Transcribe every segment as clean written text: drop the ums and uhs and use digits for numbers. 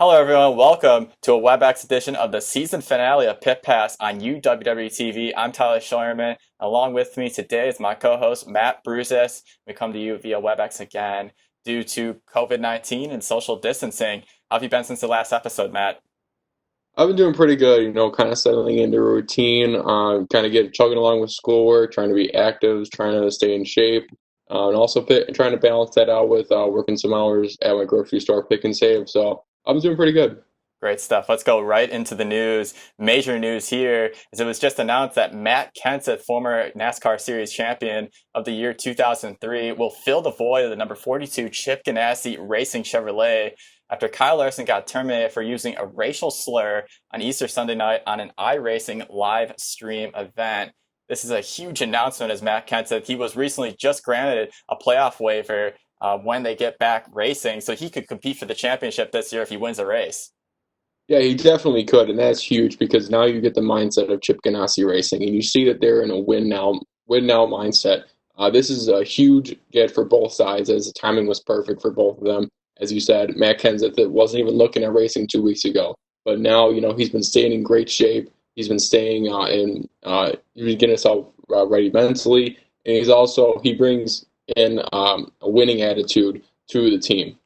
Hello, everyone. Welcome to a WebEx edition of the season finale of Pit Pass on UWW-TV. I'm Tyler Scheuermann. Along with me today is my co-host, Matt Bruzas. We come to you via WebEx again due to COVID-19 and social distancing. How have you been since the last episode, Matt? I've been doing pretty good, kind of settling into a chugging along with schoolwork, trying to be active, trying to stay in shape, and also trying to balance that out with working some hours at my grocery store, pick and save. So I'm doing pretty good. Great stuff. Let's go right into the news. Major news here is it was just announced that Matt Kenseth, former NASCAR Series champion of the year 2003, will fill the void of the number 42 Chip Ganassi Racing Chevrolet after Kyle Larson got terminated for using a racial slur on Easter Sunday night on an iRacing live stream event. This is a huge announcement as Matt Kenseth. He was recently just granted a playoff waiver when they get back racing, so he could compete for the championship this year if he wins a race. Yeah, he definitely could, and that's huge because now you get the mindset of Chip Ganassi Racing, and you see that they're in a win now mindset. This is a huge get for both sides, as the timing was perfect for both of them. As you said, Matt Kenseth wasn't even looking at racing 2 weeks ago, but now he's been staying in great shape. He's been staying he's been getting himself ready mentally, and he brings in a winning attitude to the team.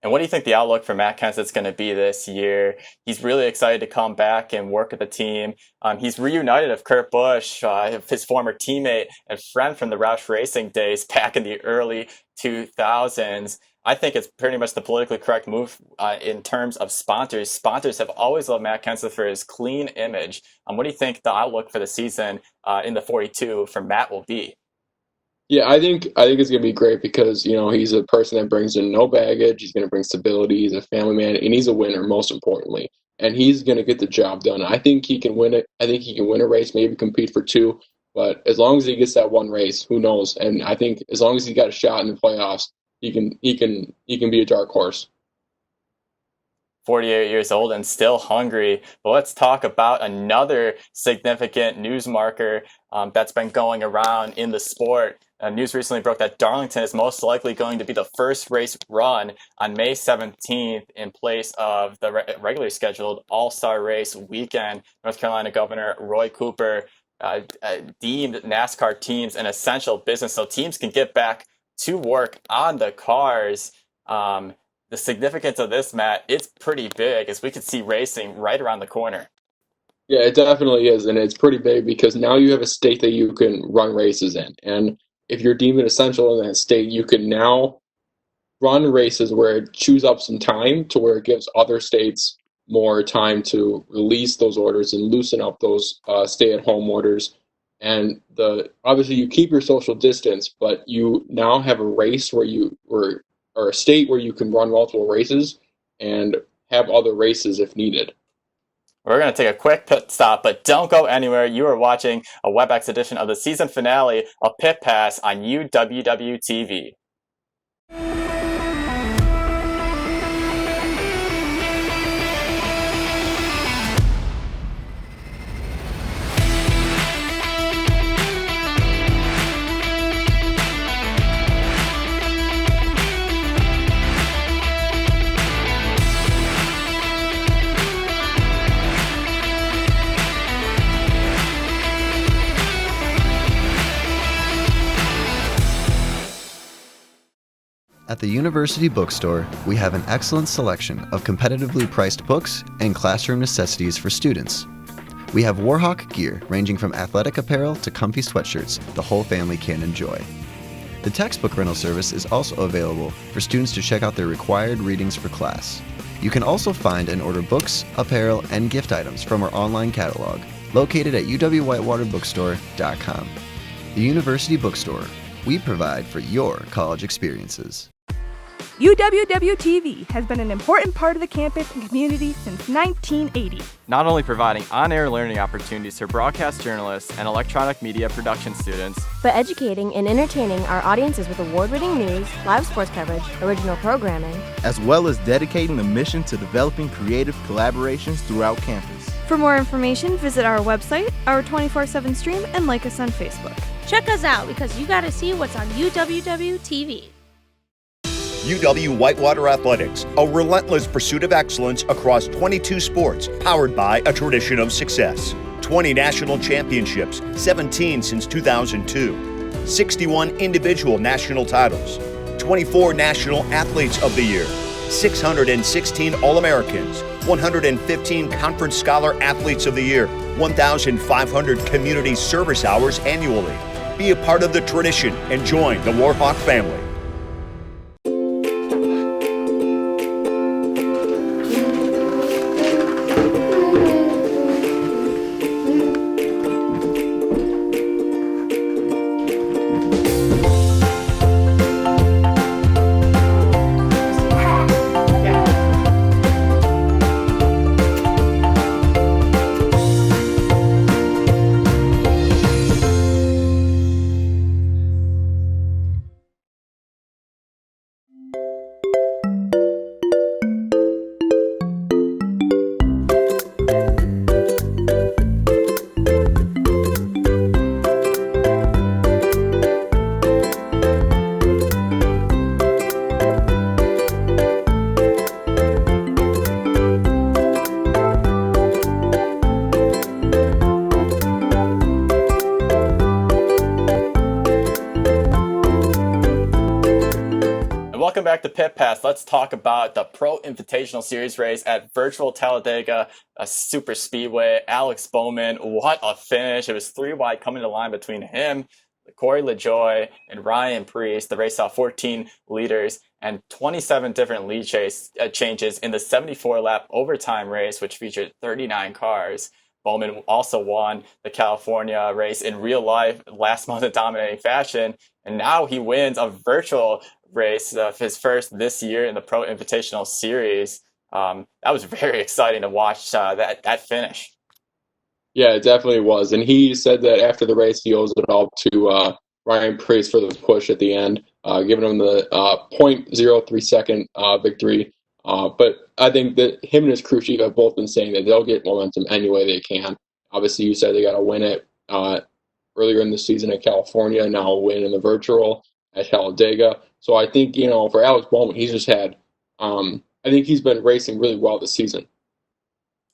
And what do you think the outlook for Matt Kenseth's going to be this year? He's really excited to come back and work with the team. He's reunited with Kurt Busch, his former teammate and friend from the Roush Racing days back in the early 2000s. I think it's pretty much the politically correct move in terms of sponsors. Sponsors have always loved Matt Kenseth for his clean image. What do you think the outlook for the season in the 42 for Matt will be? Yeah, I think it's gonna be great because he's a person that brings in no baggage. He's gonna bring stability. He's a family man, and he's a winner, most importantly. And he's gonna get the job done. I think he can win it. I think he can win a race, maybe compete for two. But as long as he gets that one race, who knows? And I think as long as he got a shot in the playoffs, he can be a dark horse. 48 years old and still hungry. But let's talk about another significant news marker that's been going around in the sport. News recently broke that Darlington is most likely going to be the first race run on May 17th in place of the regularly scheduled All-Star Race weekend. North Carolina Governor Roy Cooper deemed NASCAR teams an essential business so teams can get back to work on the cars. The significance of this, Matt, it's pretty big as we could see racing right around the corner. Yeah, it definitely is, and it's pretty big because now you have a state that you can run races in, and if you're deemed essential in that state, you can now run races where it chews up some time to where it gives other states more time to release those orders and loosen up those stay-at-home orders. And obviously you keep your social distance, but you now have a race or a state where you can run multiple races and have other races if needed. We're going to take a quick pit stop, but don't go anywhere. You are watching a WebEx edition of the season finale of Pit Pass on UWW-TV. At the University Bookstore, we have an excellent selection of competitively priced books and classroom necessities for students. We have Warhawk gear ranging from athletic apparel to comfy sweatshirts the whole family can enjoy. The textbook rental service is also available for students to check out their required readings for class. You can also find and order books, apparel, and gift items from our online catalog, located at UW-Whitewater Bookstore.com. The University Bookstore. We provide for your college experiences. UWW-TV has been an important part of the campus and community since 1980. Not only providing on-air learning opportunities for broadcast journalists and electronic media production students, but educating and entertaining our audiences with award-winning news, live sports coverage, original programming, as well as dedicating the mission to developing creative collaborations throughout campus. For more information, visit our website, our 24/7 stream, and like us on Facebook. Check us out because you gotta see what's on UWW-TV. UW-Whitewater Athletics, a relentless pursuit of excellence across 22 sports, powered by a tradition of success. 20 national championships, 17 since 2002. 61 individual national titles. 24 National Athletes of the Year. 616 All-Americans. 115 Conference Scholar Athletes of the Year. 1,500 community service hours annually. Be a part of the tradition and join the Warhawk family. Welcome back to Pit Pass. Let's talk about the Pro Invitational Series race at Virtual Talladega, a super speedway. Alex Bowman, what a finish. It was 3 wide coming to the line between him, Corey LaJoie, and Ryan Priest. The race saw 14 leaders and 27 different lead changes in the 74-lap overtime race, which featured 39 cars. Bowman also won the California race in real life last month in dominating fashion, and now he wins a virtual race, his first this year in the Pro Invitational Series. That was very exciting to watch that finish. Yeah, it definitely was. And he said that after the race, he owes it all to Ryan Priest for the push at the end, giving him the 0.03 second victory. But I think that him and his crew chief have both been saying that they'll get momentum any way they can. Obviously, you said they got to win it earlier in the season at California, now a win in the virtual at Talladega. So I think, for Alex Bowman, he's just had, I think he's been racing really well this season.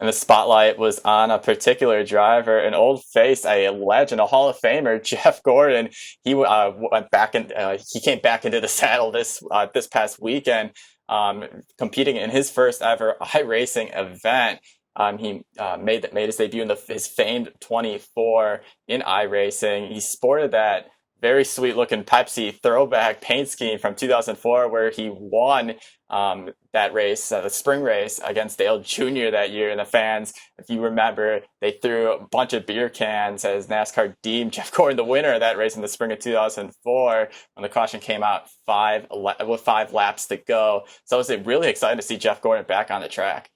And the spotlight was on a particular driver, an old face, a legend, a Hall of Famer, Jeff Gordon. He went back and he came back into the saddle this past weekend, competing in his first ever iRacing event. He made his debut in his famed 24 in iRacing. He sported that very sweet looking Pepsi throwback paint scheme from 2004, where he won that race, the spring race against Dale Jr. that year. And the fans, if you remember, they threw a bunch of beer cans as NASCAR deemed Jeff Gordon the winner of that race in the spring of 2004 when the caution came out with 5 laps to go. So it was really exciting to see Jeff Gordon back on the track.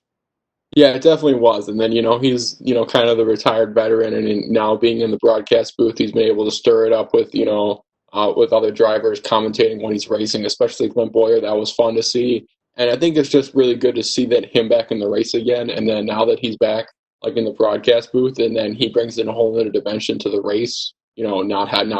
Yeah, it definitely was. And then, he's, kind of the retired veteran, and now being in the broadcast booth, he's been able to stir it up with, with other drivers commentating when he's racing, especially Clint Boyer. That was fun to see. And I think it's just really good to see that him back in the race again. And then now that he's back, like in the broadcast booth, and then he brings in a whole other dimension to the race, now having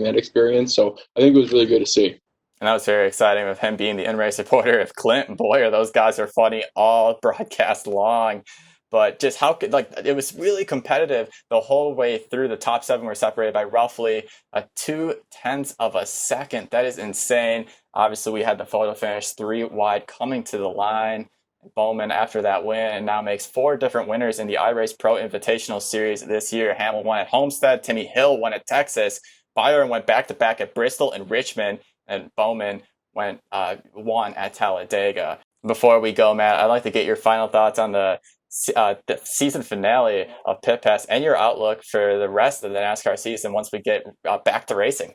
that experience. So I think it was really good to see. And that was very exciting with him being the in-race reporter of Clint and Boyer. Those guys are funny all broadcast long. But just it was really competitive the whole way through. The top 7 were separated by roughly 0.2 of a second. That is insane. Obviously, we had the photo finish 3 wide coming to the line. Bowman, after that win, now makes 4 different winners in the iRace Pro Invitational Series this year. Hamill won at Homestead. Timmy Hill won at Texas. Byron went back-to-back at Bristol and Richmond. And Bowman won at Talladega. Before we go, Matt, I'd like to get your final thoughts on the season finale of Pit Pass and your outlook for the rest of the NASCAR season once we get back to racing.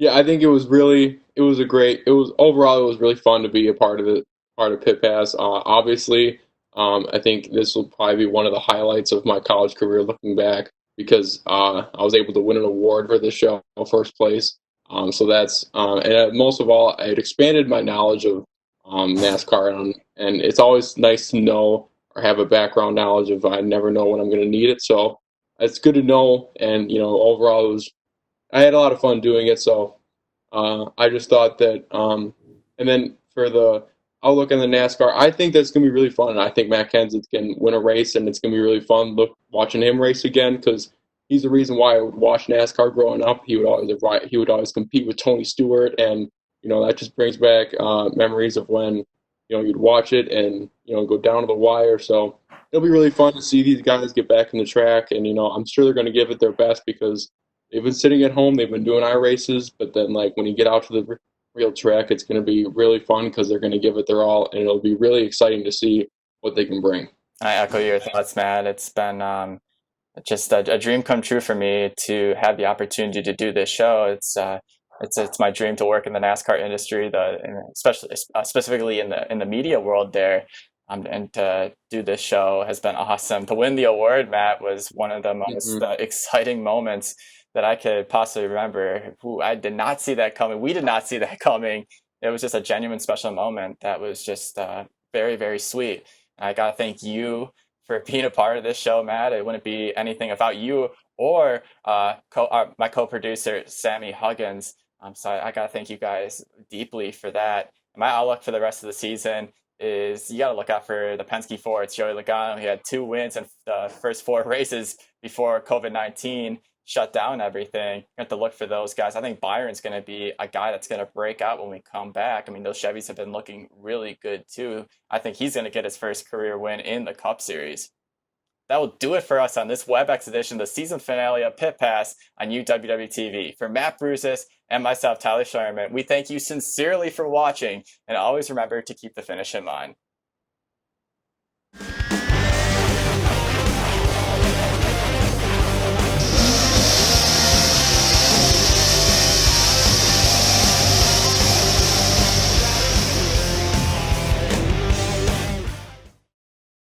Yeah, I think overall it was really fun to be a part of Pit Pass. Obviously, I think this will probably be one of the highlights of my college career looking back, because I was able to win an award for this show, first place. So that's, and most of all, it expanded my knowledge of NASCAR, and it's always nice to know or have a background knowledge of, I never know when I'm going to need it. So it's good to know. And, overall I had a lot of fun doing it. So I just thought that, And then for the outlook on the NASCAR, I think that's going to be really fun. I think Matt Kenseth can win a race, and it's going to be really fun watching him race again because he's the reason why I would watch NASCAR growing up. He would always compete with Tony Stewart, and that just brings back memories of when you'd watch it and go down to the wire. So it'll be really fun to see these guys get back in the track, and I'm sure they're going to give it their best because they've been sitting at home, they've been doing iRaces, but then when you get out to the real track, it's going to be really fun because they're going to give it their all, and it'll be really exciting to see what they can bring. I echo your thoughts, Matt. It's been just a dream come true for me to have the opportunity to do this show. It's my dream to work in the NASCAR industry, especially specifically in the media world there. And to do this show has been awesome. To win the award, Matt, was one of the most exciting moments that I could possibly remember. I did not see that coming. We did not see that coming. It was just a genuine special moment that was just very, very sweet. And I got to thank you for being a part of this show, Matt. It wouldn't be anything without you or my co-producer, Sammy Huggins. So I got to thank you guys deeply for that. My outlook for the rest of the season is you got to look out for the Penske Fords. Joey Logano, he had 2 wins in the first 4 races before COVID-19 shut down everything. You have to look for those guys. I think Byron's going to be a guy that's going to break out when we come back. I mean, those Chevys have been looking really good too. I think he's going to get his first career win in the Cup Series. That will do it for us on this WebEx edition, the season finale of Pit Pass on UWW-TV. For Matt Bruzas and myself, Tyler Scheuermann, we thank you sincerely for watching, and always remember to keep the finish in mind.